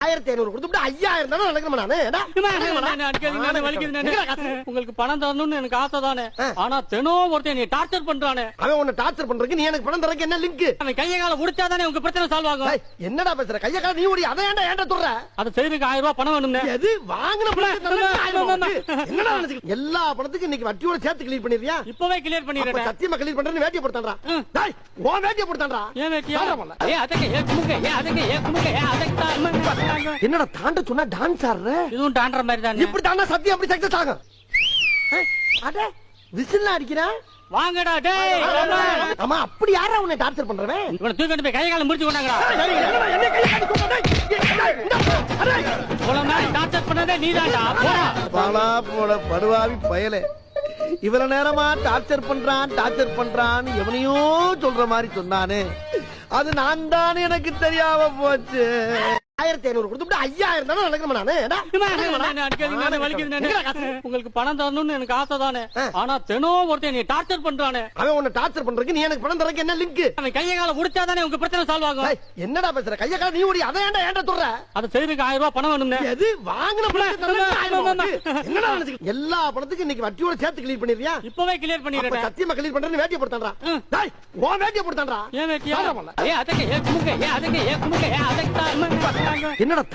1500 கொடுத்துட்டு 5000 தானே நடக்கணும் நானு. உங்களுக்கு பணம் தரணும்னு எனக்கு ஆசை தானே. ஆனா தினம் ஒருத்தன் நீ டார்ச்சர் பண்றானே. அவன் உன்னை டார்ச்சர் பண்றதுக்கு நீ எனக்கு பணம் தரக்கு என்ன லிங்க்? அவன் கையை கால முடிச்சாதானே உங்க பிரச்சனை சால்வ் ஆகும். என்னடா பேசுற? கைய கால நீ ஓடி அதை ஏன்டா சொல்ற? அது செய்யறதுக்கு 1000 ரூபாய் பணம் வேணும்னே. எது வாங்குன என்னடா நினைச்சு எல்லா பணத்துக்கும் இன்னைக்கு வட்டியோட சேர்த்து கிளியர் பண்ணிடுறியா? இப்பவே கிளியர் பண்ணிடுறேன். சத்தியமா கிளியர் பண்றேன்னு வேட்டிய போடுறான்டா. டேய் உன் வேட்டிய போடுறான்டா. ஏன் வேட்டியா? என்னடா தாண்ட சொன்னா டான்ஸ் ஆடுற? இதுவும் டாண்டற மாதிரி தானே. இப்படி தாண்டா சத்தியம் அப்படி சக்சஸ் ஆகும். அட விசில் அடிக்கிறா. வாங்கடா டேய். அம்மா அப்படி யாரா உன்னை டார்ச்சர் பண்றவன்? இவனை தூக்கிட்டு போய் கையை கால முடிச்சு கொண்டாங்கடா. என்ன கைய காட்டி கொண்டா டேய். போலமா டார்ச்சர் பண்ணதே நீதான்டா. போடா. பாலா போட படுவாவி பயலே. இவ்வளவு நேரமா டார்ச்சர் பண்றான் எவனையோ சொல்ற மாதிரி சொன்னானே. அது நான் தானே எனக்கு தெரியாம போச்சு. 1500 கொடுத்துட்டு 5000 தானே நடக்கணும் நானு. உங்களுக்கு பணம் தரணும்னு எனக்கு ஆசை தானே. ஆனா தினம் ஒருத்தன் நீ டார்ச்சர் பண்றானே. அவன் உன்னை டார்ச்சர் பண்றதுக்கு நீ எனக்கு பணம் தரக்கு என்ன லிங்க்? அவன் கையை கால முடிச்சாதானே உங்க பிரச்சனை சால்வ் ஆகும். என்னடா பேசுற? கைய கால நீ ஓடி அதை ஏன்டா சொல்ற? அது செய்யறதுக்கு 1000 ரூபாய் பணம் வேணும்னே. எது வாங்குன என்னடா நினைச்சு எல்லா பணத்துக்கும் இன்னைக்கு வட்டியோட சேர்த்து கிளியர் பண்ணிடுறியா? இப்பவே கிளியர் பண்ணிடுறேன். சத்தியமா கிளியர் பண்றேன்னு வேட்டிய போடுறான்டா. டேய் உன் வேட்டிய போடுறான்டா. ஏன் வேட்டியா? என்னடா